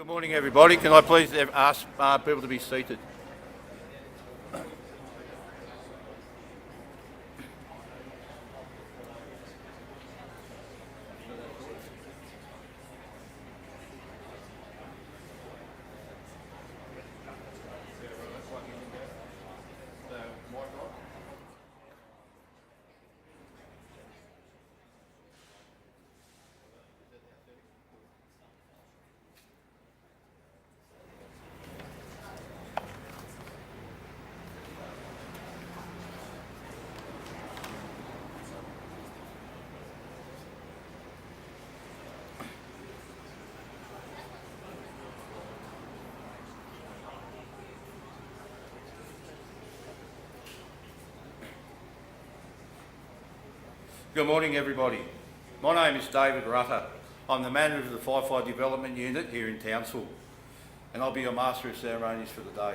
Good morning, everybody. Can I please ask people to be seated? Good morning, everybody. My name is David Rutter. I'm the manager of the Firefighter Development Unit here in Townsville, and I'll be your Master of Ceremonies for the day.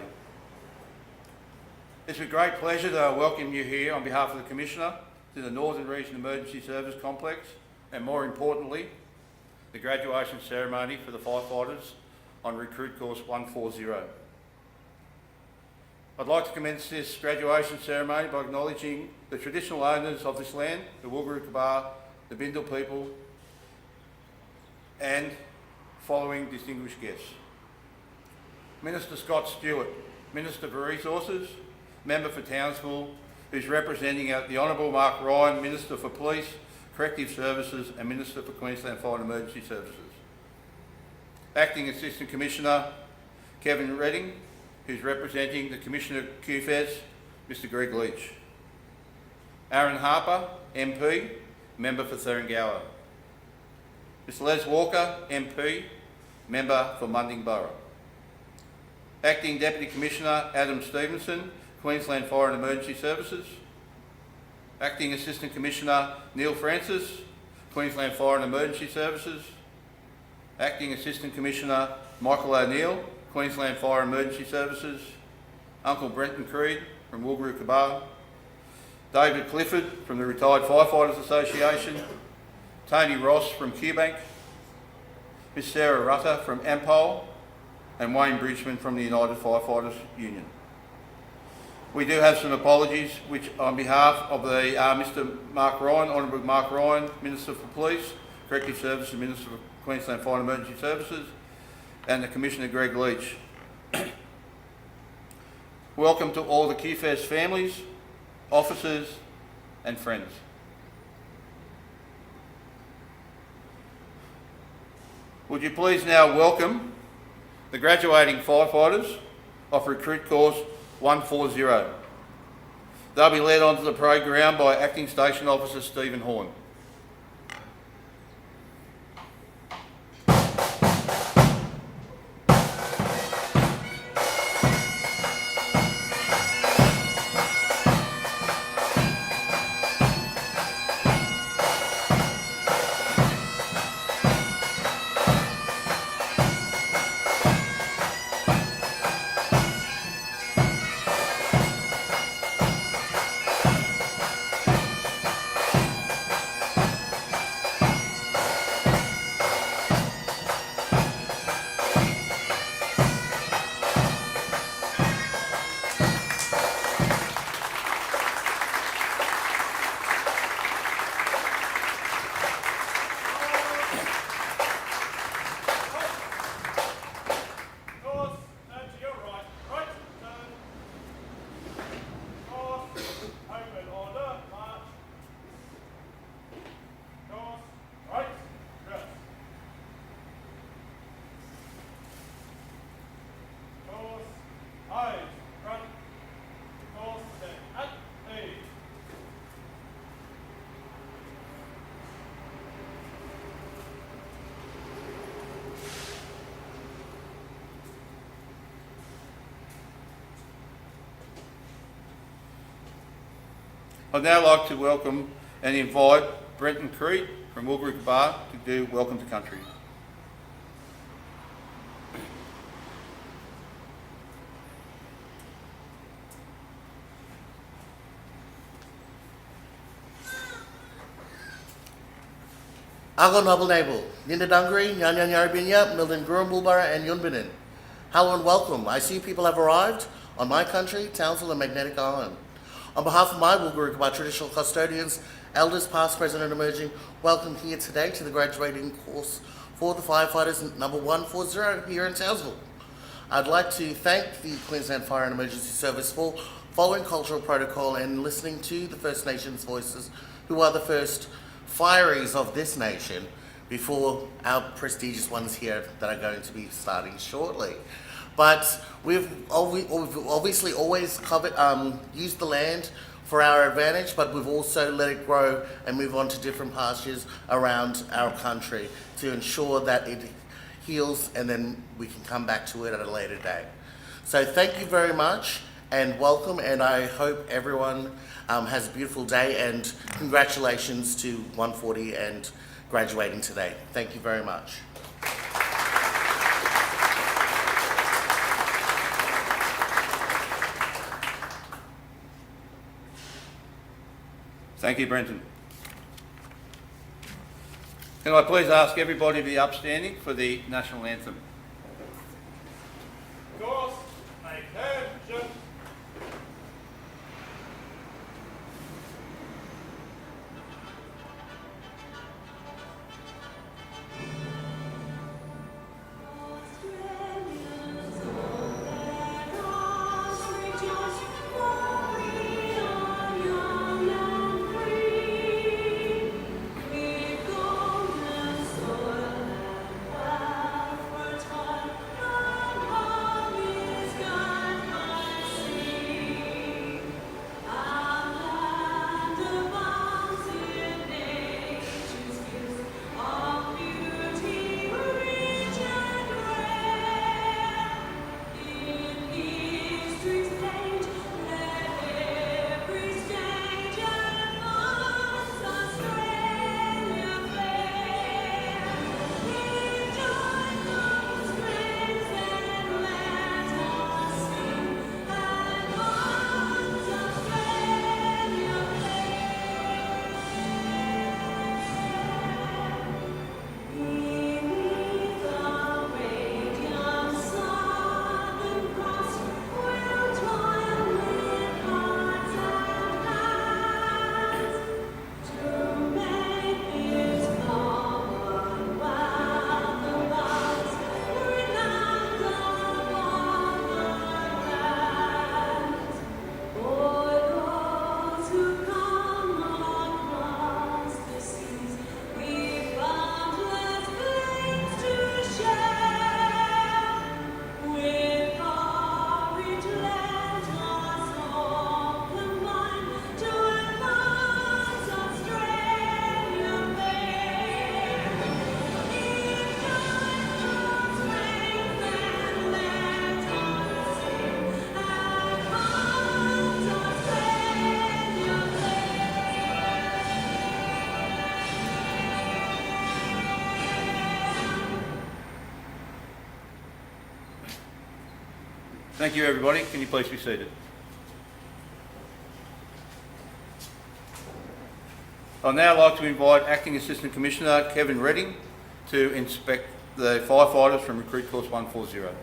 It's with great pleasure that I welcome you here on behalf of the Commissioner to the Northern Region Emergency Service Complex, and more importantly, the graduation ceremony for the firefighters on Recruit Course 140. I'd like to commence this graduation ceremony by acknowledging the traditional owners of this land, the Wulguru-Kabar, the Bindal people, and following distinguished guests. Minister Scott Stewart, Minister for Resources, Member for Townsville, who's representing the Honourable Mark Ryan, Minister for Police, Corrective Services and Minister for Queensland Fire and Emergency Services. Acting Assistant Commissioner Kevin Redding, who's representing the Commissioner of QFES, Mr Greg Leach. Aaron Harper, MP, Member for Thuringowa. Ms Les Walker, MP, Member for Munding Borough. Acting Deputy Commissioner Adam Stevenson, Queensland Fire and Emergency Services. Acting Assistant Commissioner Neil Francis, Queensland Fire and Emergency Services. Acting Assistant Commissioner Michael O'Neill, Queensland Fire and Emergency Services. Uncle Brenton Creed from Wulguru-Kabar. David Clifford from the Retired Firefighters Association. Tony Ross from QBank. Miss Sarah Rutter from Ampol. And Wayne Bridgman from the United Firefighters Union. We do have some apologies, which on behalf of the Mr Mark Ryan, Honourable Mark Ryan, Minister for Police, Corrective Services and Minister for Queensland Fire and Emergency Services, and the Commissioner Greg Leach. Welcome to all the QFES families, officers and friends. Would you please now welcome the graduating firefighters of Recruit Course 140. They'll be led onto the program by Acting Station Officer Stephen Horn. I'd now like to welcome and invite Brenton Creed from Wulguru-Kabar to do Welcome to Country. Ago Noble Nable, Ninda Dungri, Nyanyan Yarbinya, Milton Gurumulbara, and Yunbinin. Hello and welcome. I see people have arrived on my country, Townsville and Magnetic Island. On behalf of my group, our traditional custodians, elders past, present and emerging, welcome here today to the graduating course for the Firefighters number 140 here in Townsville. I'd like to thank the Queensland Fire and Emergency Service for following cultural protocol and listening to the First Nations voices, who are the first fireys of this nation, before our prestigious ones here that are going to be starting shortly. But we've obviously always used the land for our advantage, but we've also let it grow and move on to different pastures around our country to ensure that it heals, and then we can come back to it at a later date. So thank you very much and welcome, and I hope everyone has a beautiful day, and congratulations to 140 and graduating today. Thank you very much. Thank you, Brenton. Can I please ask everybody to be upstanding for the national anthem? Of course, attention. Thank you, everybody. Can you please be seated? I'd now like to invite Acting Assistant Commissioner Kevin Redding to inspect the firefighters from Recruit Course 140.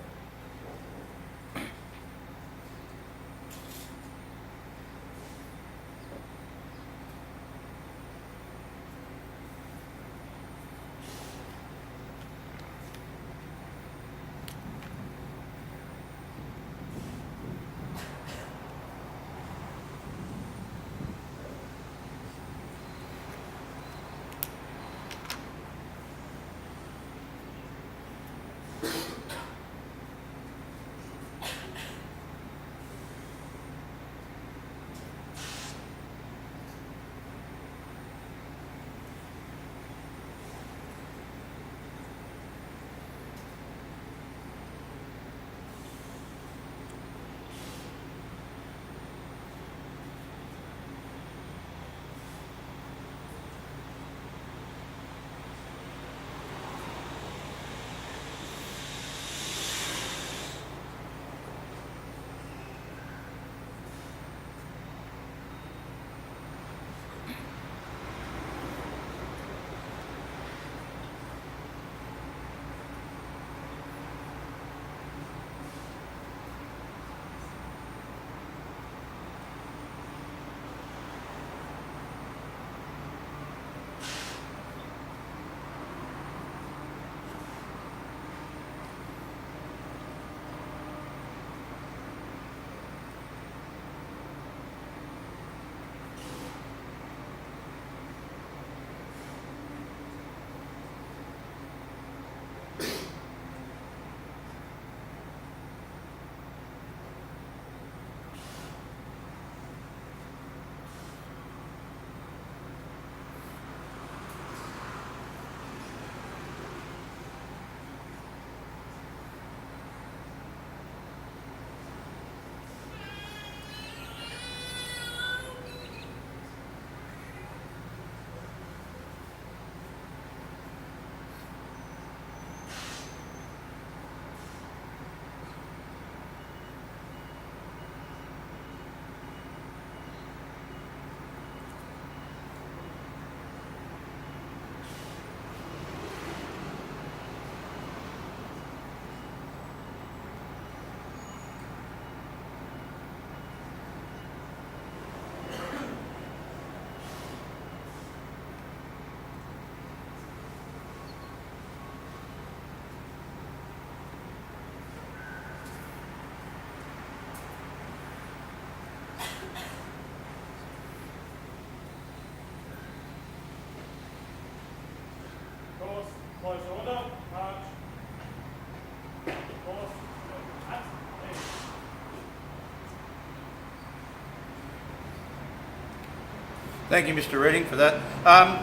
Thank you, Mr. Redding, for that.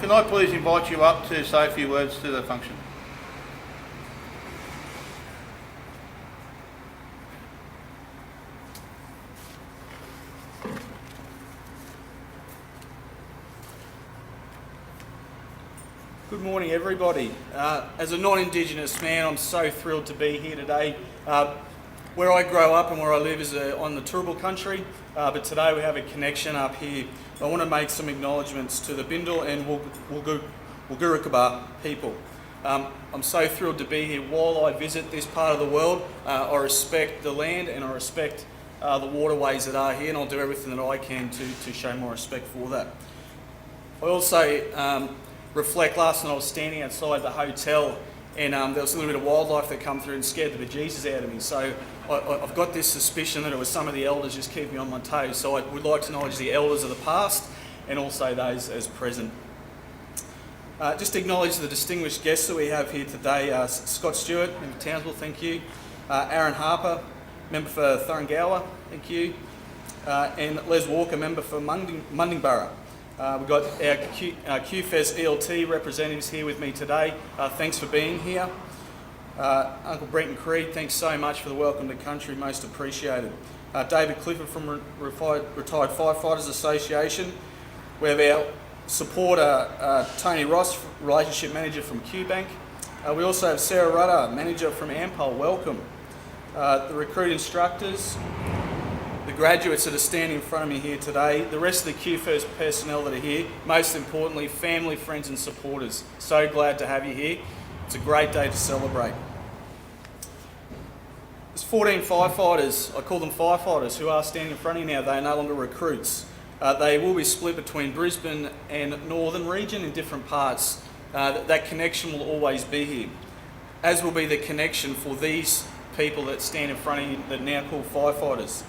Can I please invite you up to say a few words to the function? Good morning, everybody. As a non-Indigenous man, I'm so thrilled to be here today. Where I grow up and where I live is on the Turrbal country, but today we have a connection up here. I want to make some acknowledgements to the Bindal and Wulgurukaba people. I'm so thrilled to be here. While I visit this part of the world, I respect the land and I respect the waterways that are here, and I'll do everything that I can to show my respect for that. I also reflect last night I was standing outside the hotel and there was a little bit of wildlife that come through and scared the bejesus out of me. So I've got this suspicion that it was some of the elders just keeping me on my toes. So I would like to acknowledge the elders of the past and also those as present. Just acknowledge the distinguished guests that we have here today. Scott Stewart, member for Townsville, thank you. Aaron Harper, member for Thuringowa, thank you. And Les Walker, member for Mundingborough. We've got our QFES ELT representatives here with me today. Thanks for being here. Uncle Brenton Creed, thanks so much for the welcome to country, most appreciated. David Clifford from Retired Firefighters Association. We have our supporter, Tony Ross, Relationship Manager from QBank. We also have Sarah Rudder, Manager from Ampol, welcome. The recruit instructors, the graduates that are standing in front of me here today, the rest of the QFES personnel that are here, most importantly, family, friends and supporters. So glad to have you here. It's a great day to celebrate. There's 14 firefighters, I call them firefighters, who are standing in front of you now. They are no longer recruits. They will be split between Brisbane and Northern region in different parts. That connection will always be here, as will be the connection for these people that stand in front of you that are now called firefighters.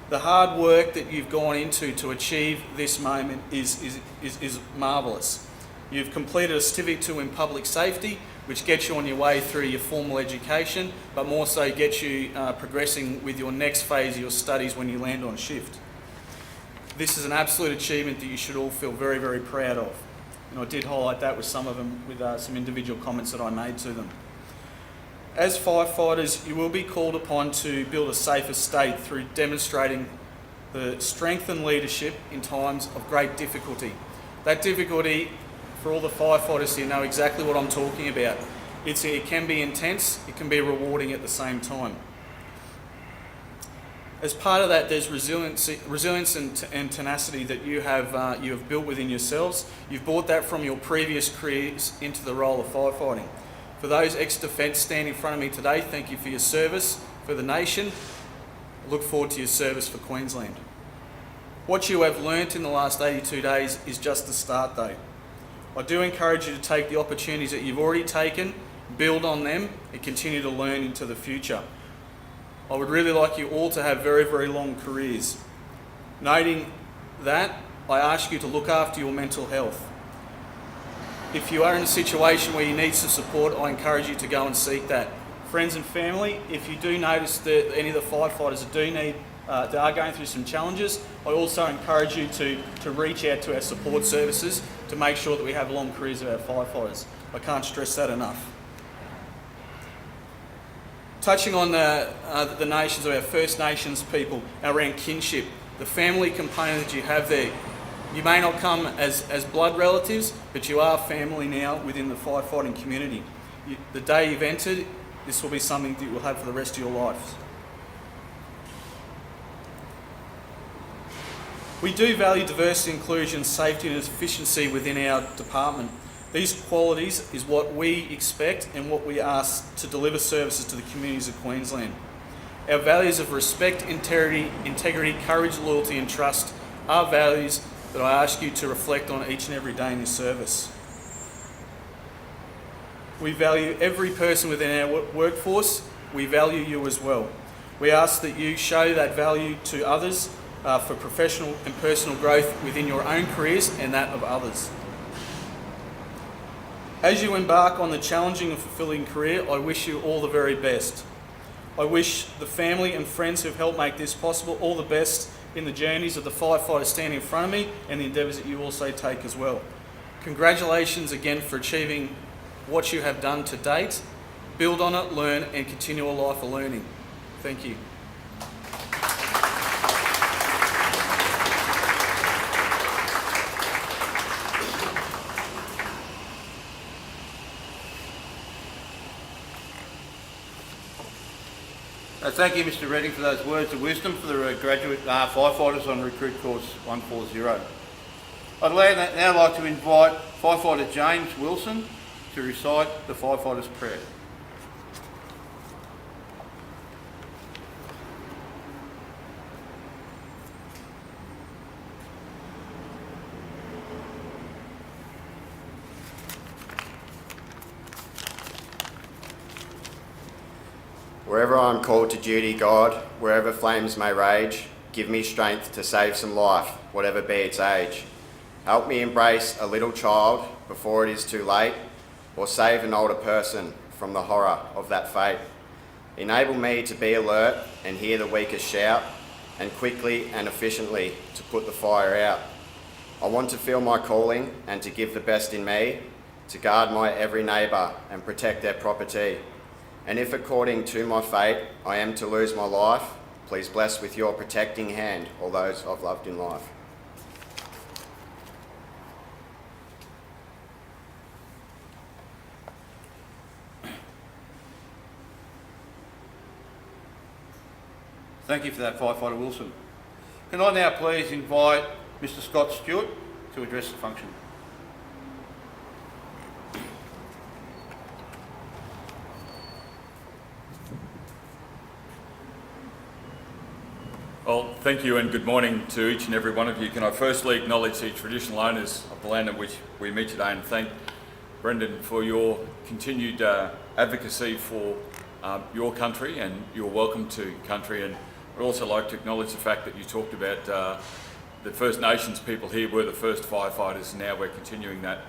The hard work that you've gone into to achieve this moment is marvellous. You've completed a Certificate 2 in Public Safety, which gets you on your way through your formal education, but more so gets you progressing with your next phase of your studies when you land on shift. This is an absolute achievement that you should all feel very, very proud of. And I did highlight that with some of them, with some individual comments that I made to them. As firefighters, you will be called upon to build a safer state through demonstrating the strength and leadership in times of great difficulty. That difficulty, for all the firefighters here, know exactly what I'm talking about. It can be intense, it can be rewarding at the same time. As part of that, there's resilience and tenacity that you have built within yourselves. You've brought that from your previous careers into the role of firefighting. For those ex-defence standing in front of me today, thank you for your service for the nation. I look forward to your service for Queensland. What you have learnt in the last 82 days is just the start though. I do encourage you to take the opportunities that you've already taken, build on them and continue to learn into the future. I would really like you all to have very, very long careers. Noting that, I ask you to look after your mental health. If you are in a situation where you need some support, I encourage you to go and seek that. Friends and family, if you do notice that any of the firefighters that are going through some challenges, I also encourage you to reach out to our support services to make sure that we have long careers of our firefighters. I can't stress that enough. Touching on the nations of our First Nations people around kinship, the family component that you have there. You may not come as blood relatives, but you are family now within the firefighting community. The day you've entered, this will be something that you will have for the rest of your lives. We do value diversity, inclusion, safety and efficiency within our department. These qualities is what we expect and what we ask to deliver services to the communities of Queensland. Our values of respect, integrity, courage, loyalty and trust are values that I ask you to reflect on each and every day in your service. We value every person within our workforce. We value you as well. We ask that you show that value to others for professional and personal growth within your own careers and that of others. As you embark on the challenging and fulfilling career, I wish you all the very best. I wish the family and friends who've helped make this possible all the best in the journeys of the firefighters standing in front of me and the endeavours that you also take as well. Congratulations again for achieving what you have done to date. Build on it, learn, and continue a life of learning. Thank you. Thank you, Mr. Redding, for those words of wisdom for the graduate firefighters on recruit course 140. I'd now like to invite firefighter James Wilson to recite the firefighter's prayer. Wherever I am called to duty, God, wherever flames may rage, give me strength to save some life, whatever be its age. Help me embrace a little child before it is too late, or save an older person from the horror of that fate. Enable me to be alert and hear the weakest shout, and quickly and efficiently to put the fire out. I want to feel my calling and to give the best in me, to guard my every neighbour and protect their property. And if according to my fate I am to lose my life, please bless with your protecting hand all those I've loved in life. Thank you for that, Firefighter Wilson. Can I now please invite Mr. Scott Stewart to address the function? Well, thank you and good morning to each and every one of you. Can I firstly acknowledge the traditional owners of the land on which we meet today and thank Brendan for your continued advocacy for your country and your welcome to country. And I'd also like to acknowledge the fact that you talked about the First Nations people here were the first firefighters, and now we're continuing that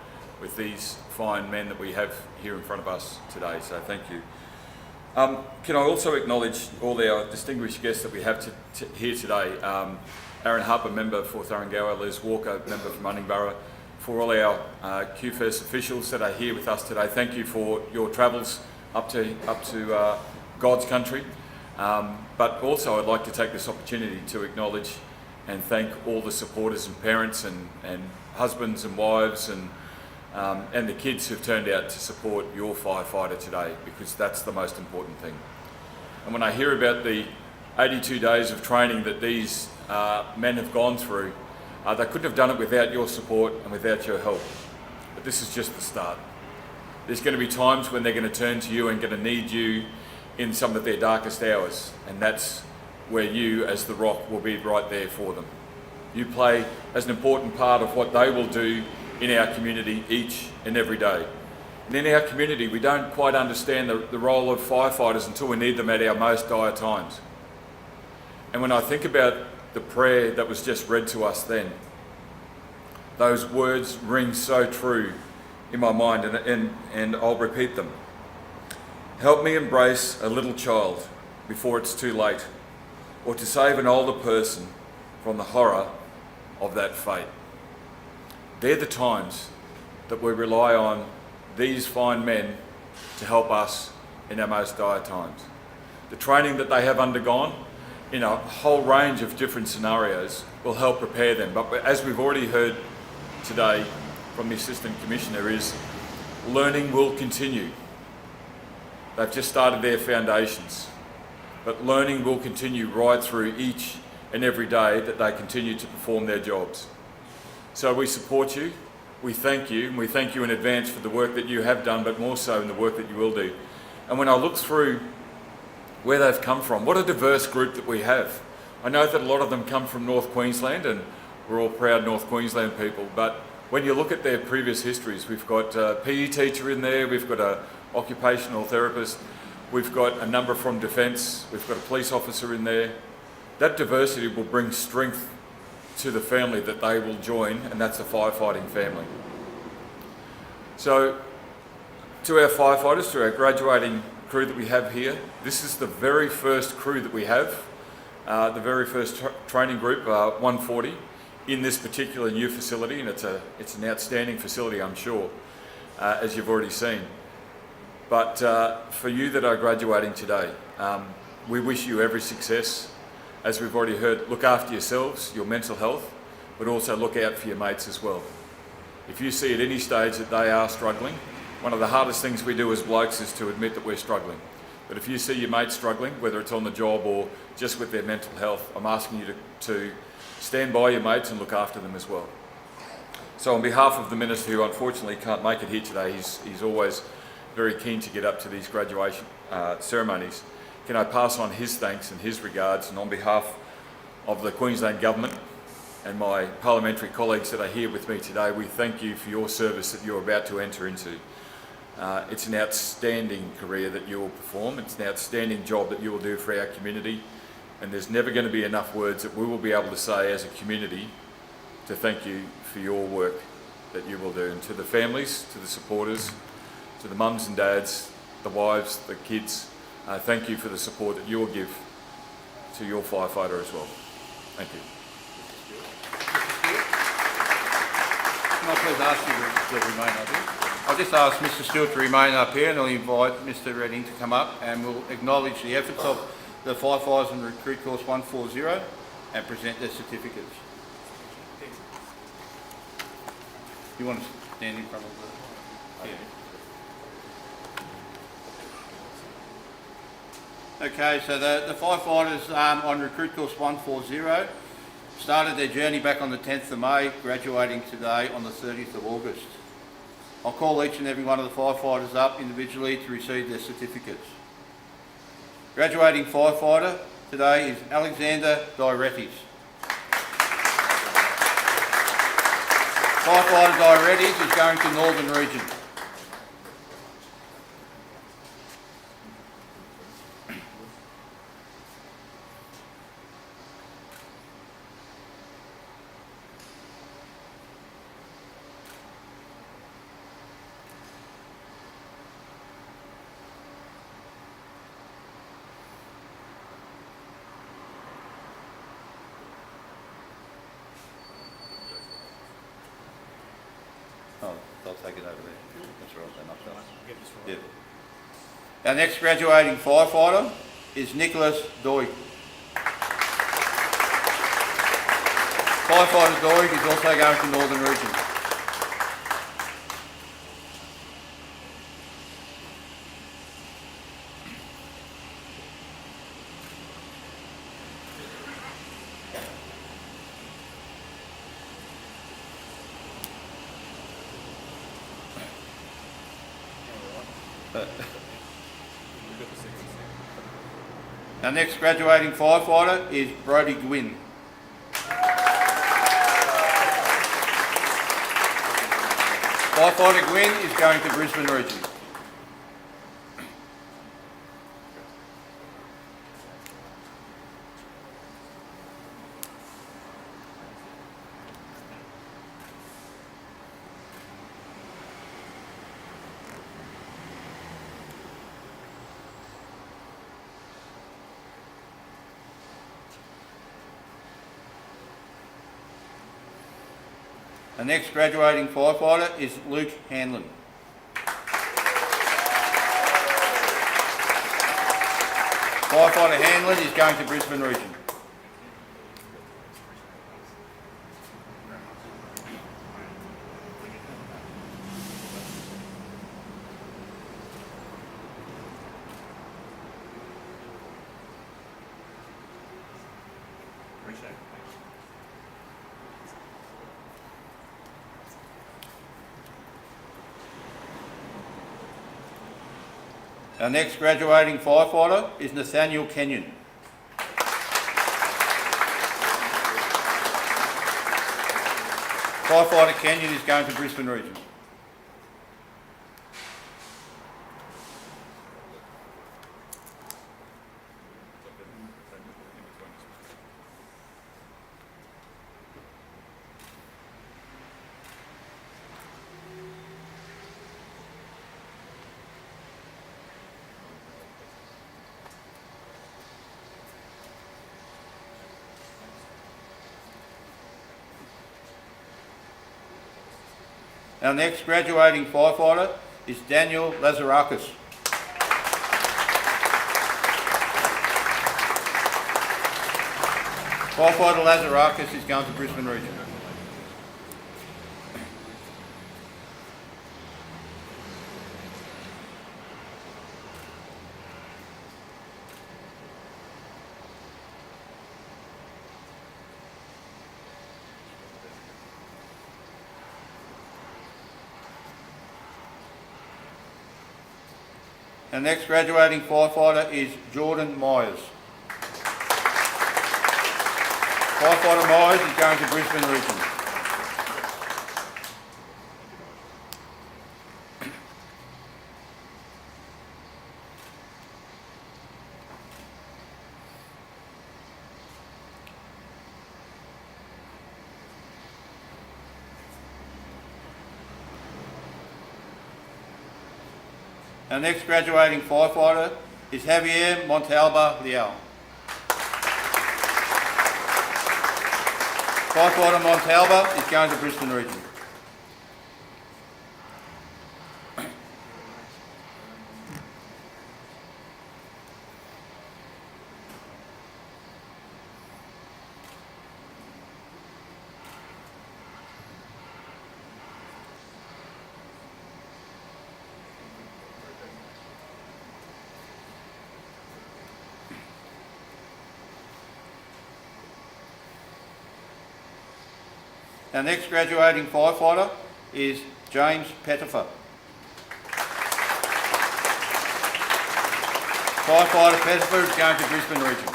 with these fine men that we have here in front of us today, so thank you. Can I also acknowledge all our distinguished guests that we have here today. Aaron Harper, member for Thuringowa, Les Walker, member from Munningborough, for all our QFES officials that are here with us today. Thank you for your travels up to God's country. But also I'd like to take this opportunity to acknowledge and thank all the supporters and parents and husbands and wives and the kids who've turned out to support your firefighter today, because that's the most important thing. And when I hear about the 82 days of training that these men have gone through, they couldn't have done it without your support and without your help. But this is just the start. There's going to be times when they're going to turn to you and going to need you in some of their darkest hours, and that's where you as the rock will be right there for them. You play as an important part of what they will do in our community each and every day. And in our community, we don't quite understand the role of firefighters until we need them at our most dire times. And when I think about the prayer that was just read to us then, those words ring so true in my mind, and I'll repeat them. Help me embrace a little child before it's too late, or to save an older person from the horror of that fate. They're the times that we rely on these fine men to help us in our most dire times. The training that they have undergone in a whole range of different scenarios will help prepare them. But as we've already heard today from the Assistant Commissioner, is learning will continue. They've just started their foundations, but learning will continue right through each and every day that they continue to perform their jobs. So we support you, we thank you, and we thank you in advance for the work that you have done, but more so in the work that you will do. And when I look through where they've come from, what a diverse group that we have. I know that a lot of them come from North Queensland, and we're all proud North Queensland people, but when you look at their previous histories, we've got a PE teacher in there, we've got an occupational therapist, we've got a number from Defence, we've got a police officer in there. That diversity will bring strength to the family that they will join, and that's a firefighting family. So to our firefighters, to our graduating crew that we have here, this is the very first crew that we have, the very first training group, 140, in this particular new facility, and it's an outstanding facility, I'm sure, as you've already seen. But for you that are graduating today, we wish you every success. As we've already heard, look after yourselves, your mental health, but also look out for your mates as well. If you see at any stage that they are struggling, one of the hardest things we do as blokes is to admit that we're struggling. But if you see your mates struggling, whether it's on the job or just with their mental health, I'm asking you to stand by your mates and look after them as well. So on behalf of the Minister, who unfortunately can't make it here today, he's always very keen to get up to these graduation ceremonies, can I pass on his thanks and his regards, and on behalf of the Queensland Government and my parliamentary colleagues that are here with me today, we thank you for your service that you're about to enter into. It's an outstanding career that you will perform. It's an outstanding job that you will do for our community, and there's never going to be enough words that we will be able to say as a community to thank you for your work that you will do. And to the families, to the supporters, to the mums and dads, the wives, the kids, thank you for the support that you will give to your firefighter as well. Thank you. Can I please ask you to still remain up here? I'll just ask Mr Stewart to remain up here, and I'll invite Mr Redding to come up, and we'll acknowledge the efforts of the firefighters in Recruit Course 140 and present their certificates. You want to stand in front of the... Yeah. Okay, so the firefighters on Recruit Course 140 started their journey back on the 10th of May, graduating today on the 30th of August. I'll call each and every one of the firefighters up individually to receive their certificates. Graduating firefighter today is Alexander Diretis. Firefighter Diretis is going to Northern Region. Oh, they'll take it over there. That's right, they're not done. Yeah. Our next graduating firefighter is Nicholas Doig. Firefighter Doig is also going to Northern Region. Our next graduating firefighter is Brodie Gwynn. Firefighter Gwynn is going to Brisbane Region. The next graduating firefighter is Luke Hanlon. Firefighter Hanlon is going to Brisbane Region. Our next graduating firefighter is Nathaniel Kenyon. Firefighter Kenyon is going to Brisbane Region. Our next graduating firefighter is Daniel Lazarakis. Firefighter Lazarakis is going to Brisbane region. Our next graduating firefighter is Jordan Myers. Firefighter Myers is going to Brisbane region. Our next graduating firefighter is Javier Montalba Leal. Firefighter Montalba is going to Brisbane region. Our next graduating firefighter is James Pettifer. Firefighter Pettifer is going to Brisbane region.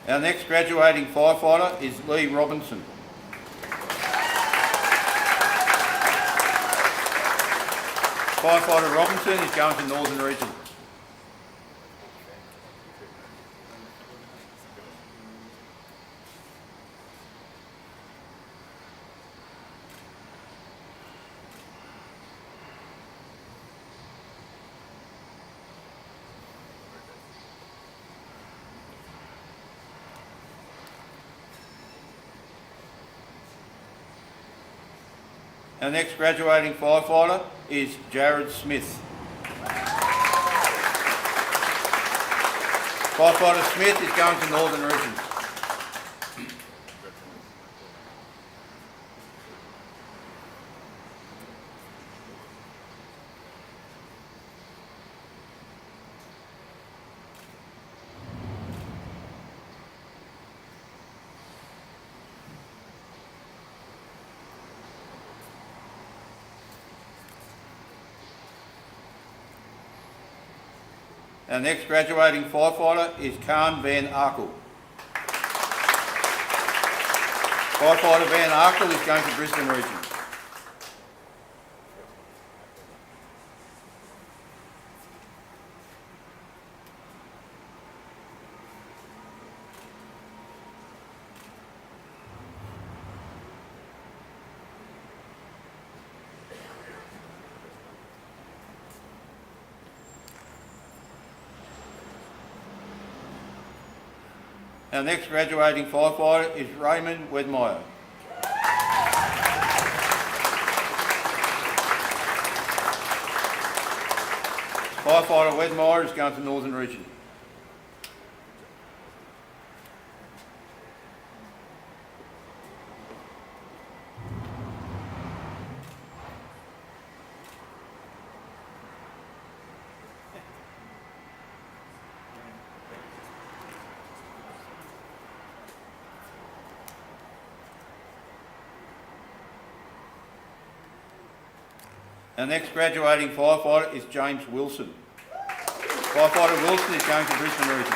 Our next graduating firefighter is Lee Robinson. Firefighter Robinson is going to Northern region. Our next graduating firefighter is Jared Smith. Firefighter Smith is going to Northern region. Our next graduating firefighter is Khan Van Arkel. Firefighter Van Arkel is going to Brisbane region. Our next graduating firefighter is Raymond Wedmeyer. Firefighter Wedmeyer is going to Northern region. Our next graduating firefighter is James Wilson. Firefighter Wilson is going to Brisbane region.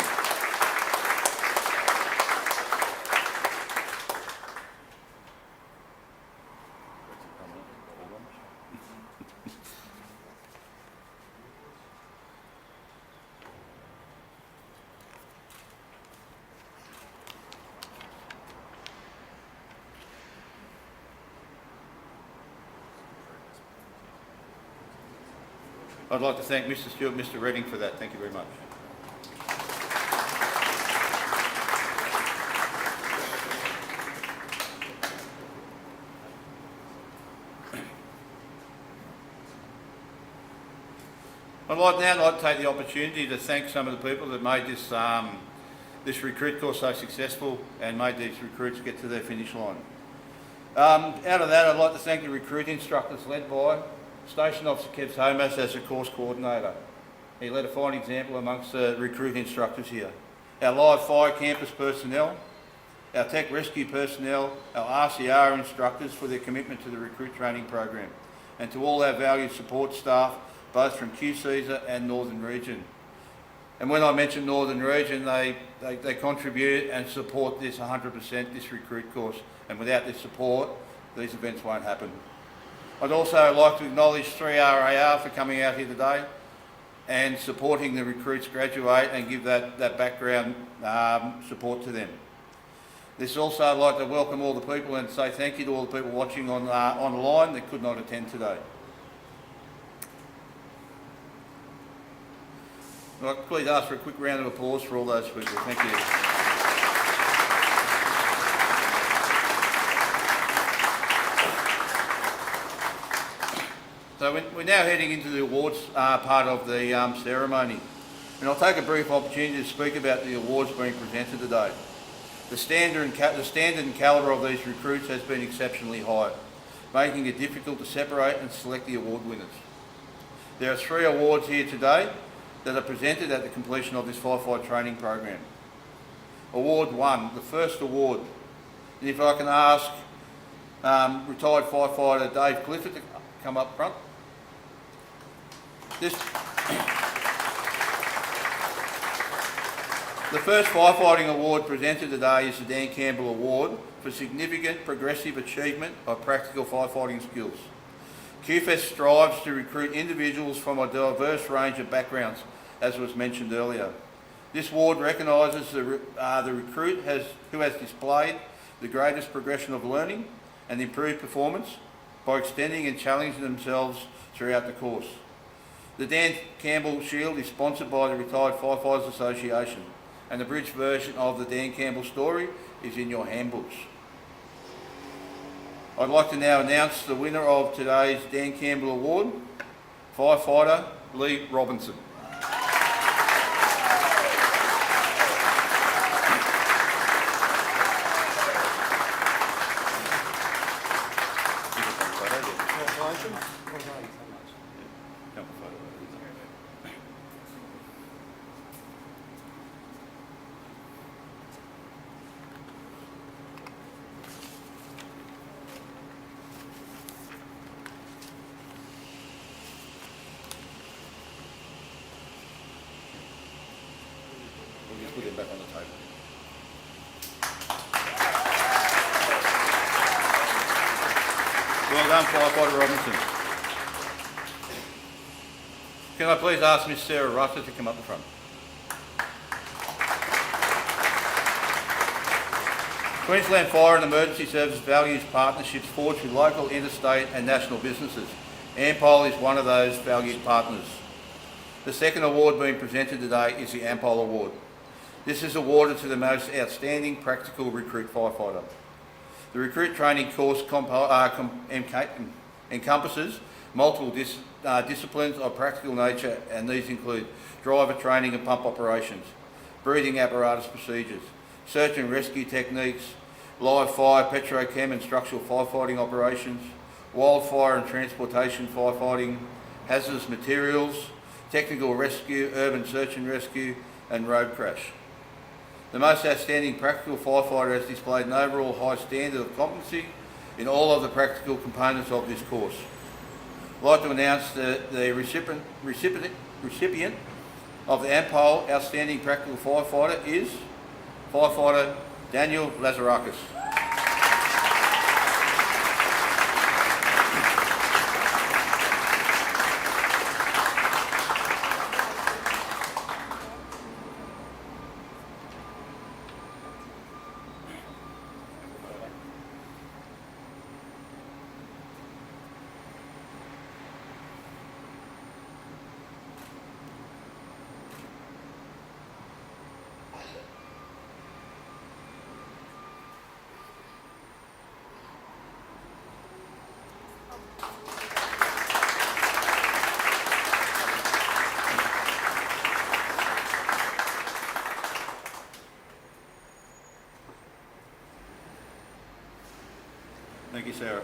I'd like to thank Mr Stewart and Mr Redding for that. Thank you very much. I'd like to take the opportunity to thank some of the people that made this recruit course so successful and made these recruits get to their finish line. Out of that, I'd like to thank the recruit instructors led by Station Officer Kev Thomas as the course coordinator. He led a fine example amongst the recruit instructors here. Our live fire campus personnel, our tech rescue personnel, our RCR instructors for their commitment to the recruit training program, and to all our valued support staff, both from QCESA and Northern Region. And when I mention Northern Region, they contribute and support this 100%, this recruit course. And without this support, these events won't happen. I'd also like to acknowledge 3RAR for coming out here today and supporting the recruits graduate and give that background support to them. This also, I'd like to welcome all the people and say thank you to all the people watching online that could not attend today. I'd like to please ask for a quick round of applause for all those people. Thank you. So we're now heading into the awards part of the ceremony. And I'll take a brief opportunity to speak about the awards being presented today. The standard and calibre of these recruits has been exceptionally high, making it difficult to separate and select the award winners. There are 3 awards here today that are presented at the completion of this firefighter training program. Award 1, the first award. And if I can ask retired firefighter Dave Clifford to come up front. The first firefighting award presented today is the Dan Campbell Award for significant progressive achievement of practical firefighting skills. QFES strives to recruit individuals from a diverse range of backgrounds, as was mentioned earlier. This award recognises the recruit who has displayed the greatest progression of learning and improved performance by extending and challenging themselves throughout the course. The Dan Campbell Shield is sponsored by the Retired Firefighters Association, and the abridged version of the Dan Campbell story is in your handbooks. I'd like to now announce the winner of today's Dan Campbell Award, Firefighter Lee Robinson. Put it back on the table. Well done, Firefighter Robinson. Can I please ask Miss Sarah Rutter to come up the front? Queensland Fire and Emergency Service values partnerships forged with local, interstate and national businesses. Ampol is one of those valued partners. The second award being presented today is the Ampol Award. This is awarded to the most outstanding practical recruit firefighter. The recruit training course encompasses multiple disciplines of practical nature, and these include driver training and pump operations, breathing apparatus procedures, search and rescue techniques, live fire, petrochem and structural firefighting operations, wildfire and transportation firefighting, hazardous materials, technical rescue, urban search and rescue, and road crash. The most outstanding practical firefighter has displayed an overall high standard of competency in all of the practical components of this course. I'd like to announce the recipient of the Ampol Outstanding Practical Firefighter is Firefighter Daniel Lazarakis. Thank you, Sarah.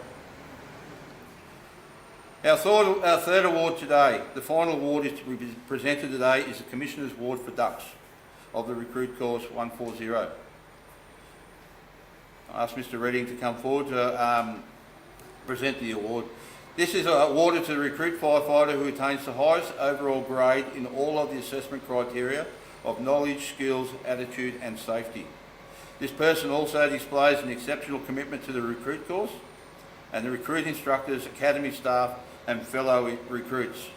Our third award today, the final award is to be presented today, is the Commissioner's Award for Ducks of the Recruit Course 140. I ask Mr Redding to come forward to present the award. This is awarded to the recruit firefighter who attains the highest overall grade in all of the assessment criteria of knowledge, skills, attitude and safety. This person also displays an exceptional commitment to the recruit course and the recruit instructors, academy staff and fellow recruits.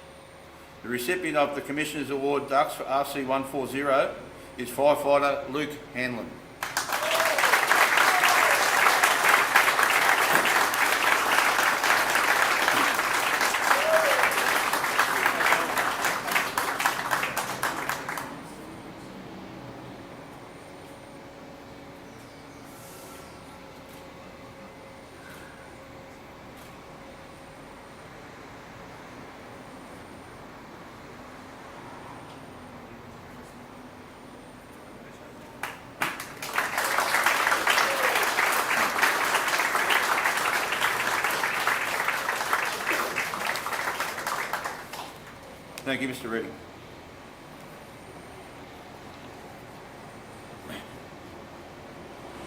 The recipient of the Commissioner's Award Ducks for RC 140 is firefighter Luke Hanlon. Thank you, Mr Redding.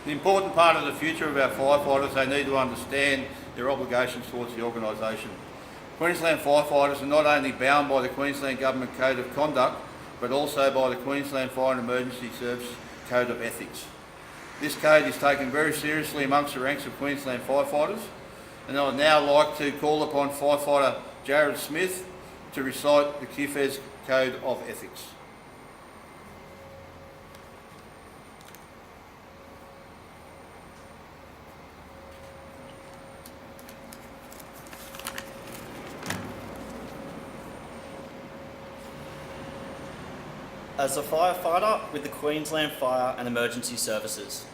The important part of the future of our firefighters, they need to understand their obligations towards the organisation. Queensland firefighters are not only bound by the Queensland Government Code of Conduct, but also by the Queensland Fire and Emergency Service Code of Ethics. This code is taken very seriously amongst the ranks of Queensland firefighters, and I would now like to call upon firefighter Jared Smith to recite the QFES Code of Ethics. As a firefighter with the Queensland Fire and Emergency Services,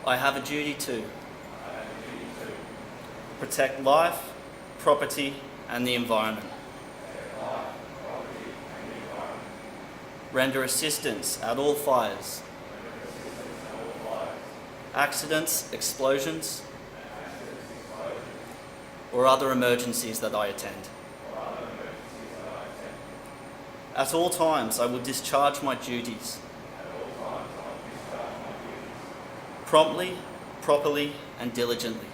I have a duty to protect life, property and the environment, render assistance at all fires, accidents, explosions or other emergencies that I attend. At all times I will discharge my duties promptly, properly and diligently.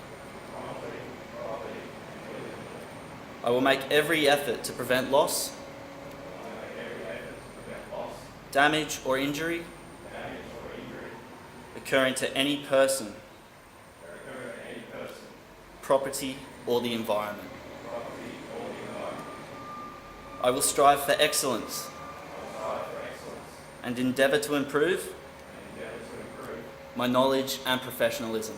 I will make every effort to prevent loss, damage or injury occurring to any person, property or the environment. I will strive for excellence and endeavour to improve my knowledge and professionalism.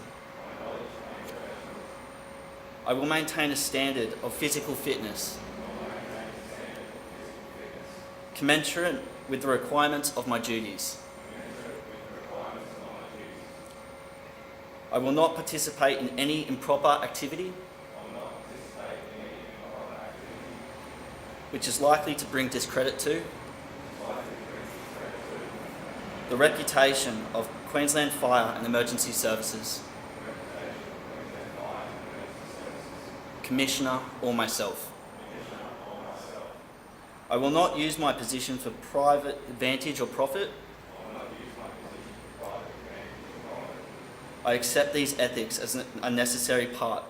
I will maintain a standard of physical fitness commensurate with the requirements of my duties. I will not participate in any improper activity which is likely to bring discredit to the reputation of Queensland Fire and Emergency Services, Commissioner or myself. I will not use my position for private advantage or profit. I accept these ethics as a necessary part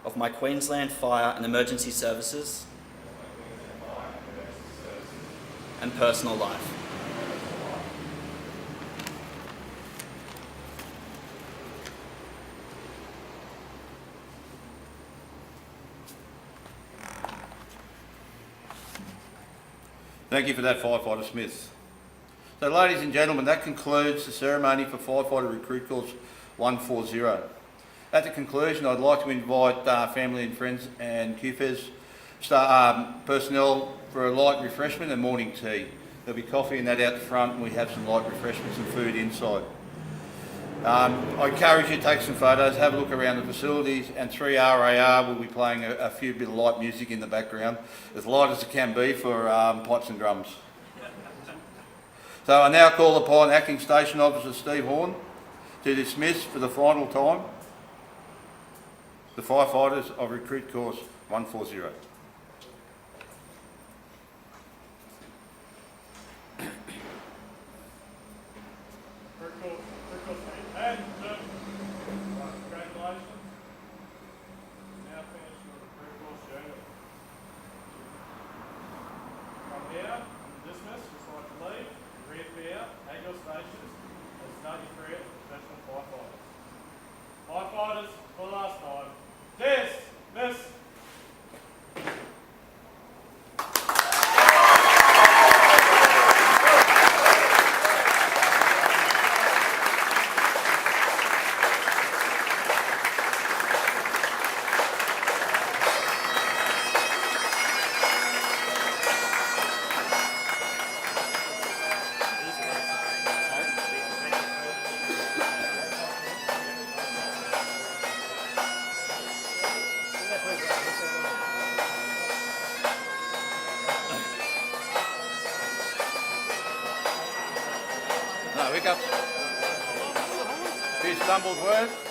of my Queensland Fire and Emergency Services and personal life. Thank you for that, Firefighter Smith. So ladies and gentlemen, that concludes the ceremony for Firefighter Recruit Course 140. At the conclusion, I'd like to invite family and friends and QFES personnel for a light refreshment and morning tea. There'll be coffee and that out the front, and we have some light refreshments and food inside. I encourage you to take some photos, have a look around the facilities, and 3RAR will be playing a few bit of light music in the background, as light as it can be for pipes and drums. So I now call upon Acting Station Officer Steve Horn to dismiss for the final time the firefighters of Recruit Course 140. And congratulations. Now finish your recruit course journey. From here, dismiss, just like to leave, reappear at your stations and start your career as professional firefighters. Firefighters, for the last time, dismiss. No, hiccups. Few stumbled words.